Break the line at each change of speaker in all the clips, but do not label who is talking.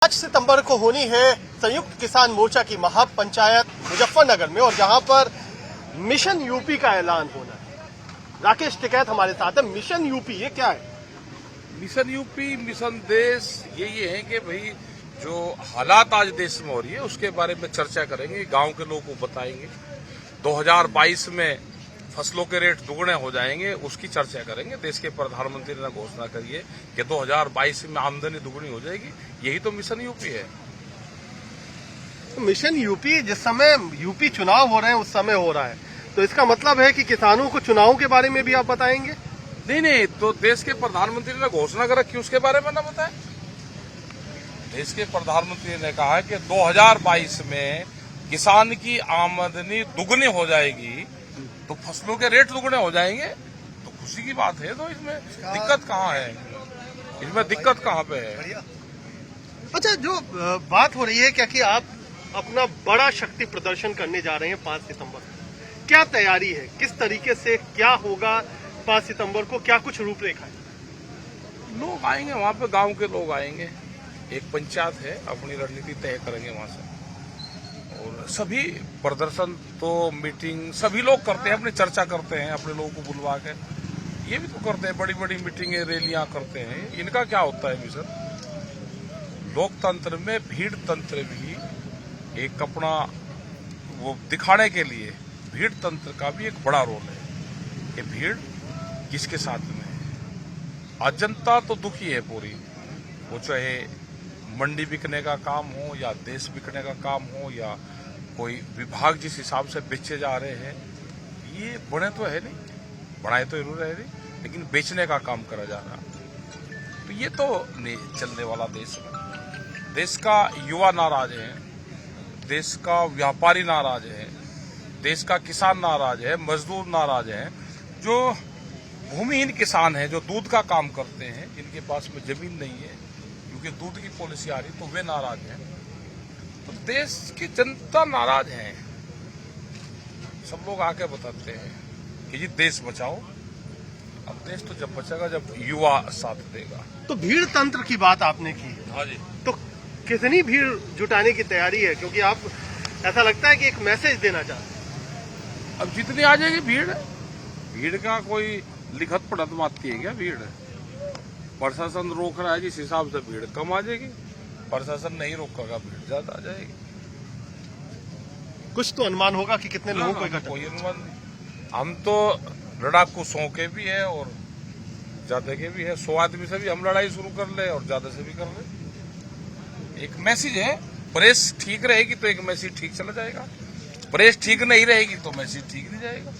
5 सितंबर को होनी है संयुक्त किसान मोर्चा की महापंचायत मुजफ्फरनगर में और जहां पर मिशन यूपी का ऐलान होना है। राकेश टिकैत हमारे साथ है। मिशन यूपी ये क्या है?
मिशन यूपी, मिशन देश ये है कि भाई जो हालात आज देश में हो रही है उसके बारे में चर्चा करेंगे, गांव के लोगों को बताएंगे। 2022 में फसलों के रेट दुगने हो जाएंगे, उसकी चर्चा करेंगे। देश के प्रधानमंत्री ने घोषणा करी है कि 2022 में आमदनी दुगनी हो जाएगी। यही तो मिशन यूपी है।
मिशन यूपी जिस समय यूपी चुनाव हो रहे हैं उस समय हो रहा है, तो इसका मतलब है कि किसानों को चुनाव के बारे में भी आप बताएंगे?
नहीं, तो देश के प्रधानमंत्री ने घोषणा कर रखी, उसके बारे में ना बताएं। देश के प्रधानमंत्री ने कहा है कि 2022 में किसान की आमदनी दुगनी हो जाएगी, तो फसलों के रेट दुगने हो जाएंगे, तो खुशी की बात है। तो इसमें दिक्कत कहाँ है? इसमें दिक्कत कहाँ पे है?
अच्छा, जो बात हो रही है क्या कि आप अपना बड़ा शक्ति प्रदर्शन करने जा रहे हैं 5 सितंबर को, क्या तैयारी है? किस तरीके से क्या होगा 5 सितंबर को? क्या कुछ रूपरेखा है?
लोग आएंगे वहाँ पे, गांव के लोग आएंगे, एक पंचायत है, अपनी रणनीति तय करेंगे वहाँ से। और सभी प्रदर्शन तो मीटिंग सभी लोग करते हैं, अपनी चर्चा करते हैं, अपने लोगों को बुलवा के ये भी तो करते हैं, बड़ी बड़ी मीटिंगें रैलियां करते हैं। इनका क्या होता है मिशन? लोकतंत्र में भीड़ तंत्र भी एक अपना वो दिखाने के लिए भीड़ तंत्र का भी एक बड़ा रोल है कि भीड़ किसके साथ में है। आज जनता तो दुखी है पूरी, वो चाहे मंडी बिकने का काम हो या देश बिकने का काम हो या कोई विभाग जिस हिसाब से बेचे जा रहे हैं, ये बने तो है नहीं, बढ़ाए तो जरूर है नहीं, लेकिन बेचने का काम करा जा रहा। तो ये तो नहीं चलने वाला देश में। देश का युवा नाराज है, देश का व्यापारी नाराज है, देश का किसान नाराज है, मजदूर नाराज है, जो भूमिहीन किसान है, जो दूध का काम करते हैं, जिनके पास में जमीन नहीं है क्योंकि दूध की पॉलिसी आ रही, तो वे नाराज हैं। तो देश की जनता नाराज है। सब लोग आके बताते हैं कि जी देश बचाओ। अब देश तो जब बचेगा जब युवा साथ देगा।
तो भीड़ तंत्र की बात आपने की,
हाँ जी।
तो कितनी भीड़ जुटाने की तैयारी है? क्योंकि आप ऐसा लगता है कि एक मैसेज देना चाहते हैं।
अब जितनी आ जाएगी भीड़ का कोई लिखत पढ़त मारती है क्या? भीड़ प्रशासन रोक रहा है, जिस हिसाब से भीड़ कम आ जाएगी। प्रशासन नहीं रोकेगा, भीड़ ज्यादा आ जाएगी।
कुछ तो अनुमान होगा कि कितने लोगों को इकट्ठा?
कोई अनुमान नहीं। हम तो लड़ाकू 100 के भी है और ज्यादा के भी है। 100 आदमी से भी हम लड़ाई शुरू कर ले और ज्यादा से भी कर ले। एक मैसेज है, प्रेस ठीक रहेगी तो एक मैसेज ठीक चला जाएगा, प्रेस ठीक नहीं रहेगी तो मैसेज ठीक नहीं जाएगा।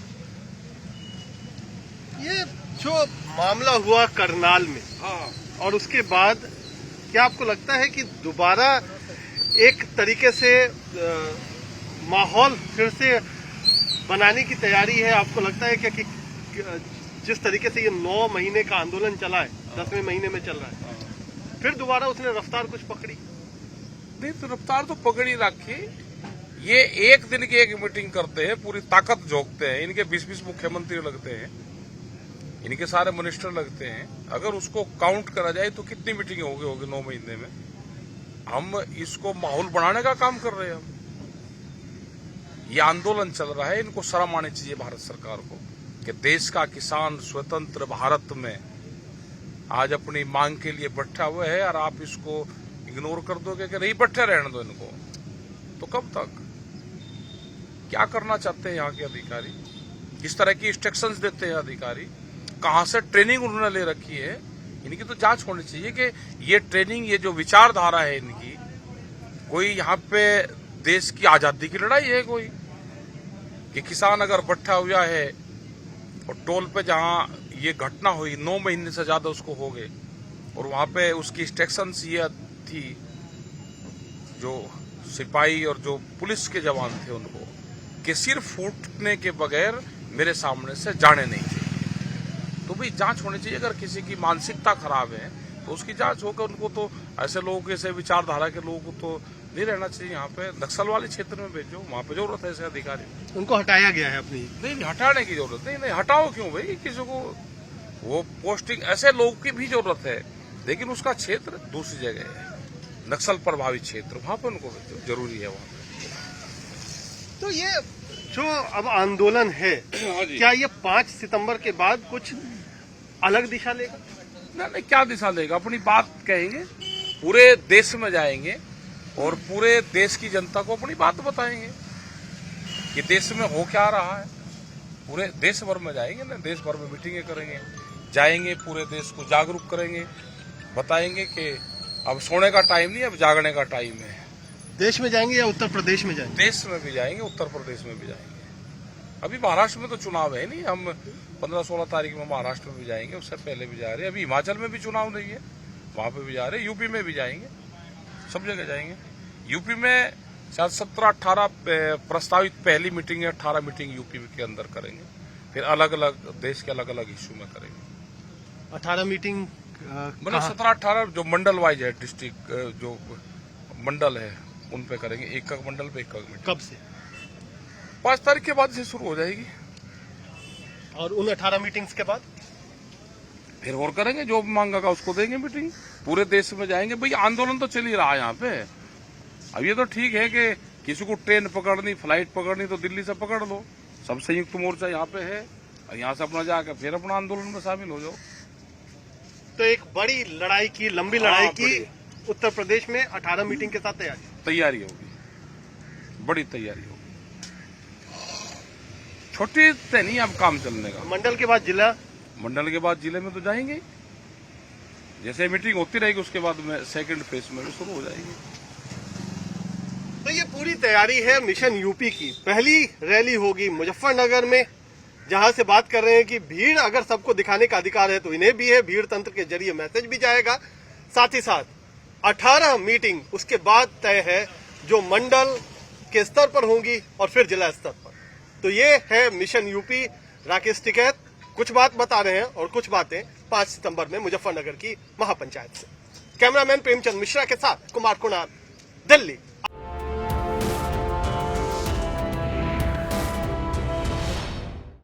ये जो मामला हुआ करनाल में,
हाँ,
और उसके बाद क्या आपको लगता है कि दोबारा एक तरीके से माहौल फिर से बनाने की तैयारी है? आपको लगता है क्या कि जिस तरीके से ये 9 महीने का आंदोलन चला है, 10वें महीने में चल रहा है, फिर दोबारा उसने रफ्तार कुछ पकड़ी?
नहीं, तो रफ्तार तो पकड़ी रखी। ये एक दिन की एक मीटिंग करते हैं, पूरी ताकत झोंकते हैं। इनके 20-20 मुख्यमंत्री लगते हैं, इनके सारे मिनिस्टर लगते हैं। अगर उसको काउंट करा जाए तो कितनी मीटिंग होगी 9 महीने में? हम इसको माहौल बढ़ाने का काम कर रहे हैं। हम ये आंदोलन चल रहा है, इनको शर्म आनी चाहिए भारत सरकार को कि देश का किसान स्वतंत्र भारत में आज अपनी मांग के लिए बैठा हुआ है और आप इसको इग्नोर कर दोगे कि नहीं बैठे रहने दो इनको, तो कब तक? क्या करना चाहते हैं यहाँ के अधिकारी? किस तरह की इंस्ट्रक्शंस देते हैं अधिकारी? कहां से ट्रेनिंग उन्होंने ले रखी है? इनकी तो जांच होनी चाहिए कि ये ट्रेनिंग, ये जो विचारधारा है इनकी, कोई यहाँ पे देश की आजादी की लड़ाई है कोई? कि किसान अगर बैठा हुआ है और टोल पे जहां ये घटना हुई 9 महीने से ज्यादा उसको हो गए, और वहां पे उसकी इंस्ट्रक्शंस ये थी, जो सिपाही और जो पुलिस के जवान थे उनको, कि सिर्फ फूटने के बगैर मेरे सामने से जाने नहीं चाहिए। तो भाई जांच होनी चाहिए। अगर किसी की मानसिकता खराब है तो उसकी जांच होकर उनको, तो ऐसे लोगों के, ऐसे विचारधारा के लोगों को तो नहीं रहना चाहिए यहाँ पे। नक्सल वाले क्षेत्र में भेजो, वहाँ पे जरूरत है ऐसे अधिकारी।
उनको हटाया गया है अपनी?
नहीं, हटाने की जरूरत नहीं। हटाओ क्यों भाई? किसी को वो पोस्टिंग, ऐसे लोगों की भी जरूरत है, लेकिन उसका क्षेत्र दूसरी जगह है। नक्सल प्रभावित क्षेत्र, वहां पर उनको जरूरी है वहां
तो ये जो अब आंदोलन है,
पे।
क्या ये 5 सितंबर के बाद कुछ अलग दिशा लेगा?
नहीं, क्या दिशा देगा, अपनी बात कहेंगे, पूरे देश में जाएंगे और पूरे देश की जनता को अपनी बात बताएंगे कि देश में हो क्या रहा है। पूरे देश भर में जाएंगे ना, देश भर में मीटिंगें करेंगे, जाएंगे, पूरे देश को जागरूक करेंगे, बताएंगे कि अब सोने का टाइम नहीं, अब जागने का टाइम है।
देश में जाएंगे या उत्तर प्रदेश में जाएंगे?
देश में भी जाएंगे, उत्तर प्रदेश में भी जाएंगे। अभी महाराष्ट्र में तो चुनाव है नहीं, हम 15-16 तारीख में महाराष्ट्र में भी जाएंगे, उससे पहले भी जा रहे हैं। अभी हिमाचल में भी चुनाव नहीं है, वहां पे भी जा रहे हैं, यूपी में भी जाएंगे, सब जगह जाएंगे। यूपी में शायद 17-18 प्रस्तावित पहली मीटिंग है, 18 मीटिंग यूपी के अंदर करेंगे, फिर अलग अलग देश के अलग अलग इश्यू में करेंगे।
18 मीटिंग
मतलब 17-18 जो मंडल वाइज है, डिस्ट्रिक्ट जो मंडल है उन पे करेंगे, एक मंडल पे एक मीटिंग।
कब से?
5 तारीख के बाद से शुरू हो जाएगी।
और उन 18 मीटिंग्स के बाद
फिर और करेंगे, जो मांगेगा उसको देंगे मीटिंग, पूरे देश में जाएंगे। भाई आंदोलन तो चल ही रहा है यहाँ पे। अब ये तो ठीक है कि किसी को ट्रेन पकड़नी, फ्लाइट पकड़नी तो दिल्ली से पकड़ लो, सब संयुक्त मोर्चा यहाँ पे है, और यहाँ से अपना जाकर फिर अपना आंदोलन में शामिल हो जाओ।
तो एक बड़ी लड़ाई की, लंबी लड़ाई की
बड़ी।
उत्तर प्रदेश में 18 मीटिंग के साथ
तैयारी होगी, बड़ी तैयारी होगी, छोटी से नहीं अब काम चलने का।
मंडल के बाद जिला,
मंडल के बाद जिले में तो जाएंगे, जैसे मीटिंग होती रहेगी उसके बाद में सेकंड फेज में भी शुरू हो जाएगी।
तो ये पूरी तैयारी है मिशन यूपी की। पहली रैली होगी मुजफ्फरनगर में, जहां से बात कर रहे हैं कि भीड़ अगर सबको दिखाने का अधिकार है तो इन्हें भी है, भीड़ तंत्र के जरिए मैसेज भी जाएगा। साथ ही साथ 18 मीटिंग उसके बाद तय है, जो मंडल के स्तर पर होंगी और फिर जिला स्तर पर। तो ये है मिशन यूपी। राकेश टिकैत कुछ बात बता रहे हैं और कुछ बातें 5 सितंबर में मुजफ्फरनगर की महापंचायत से। कैमरामैन प्रेमचंद मिश्रा के साथ कुमार कुणाल, दिल्ली।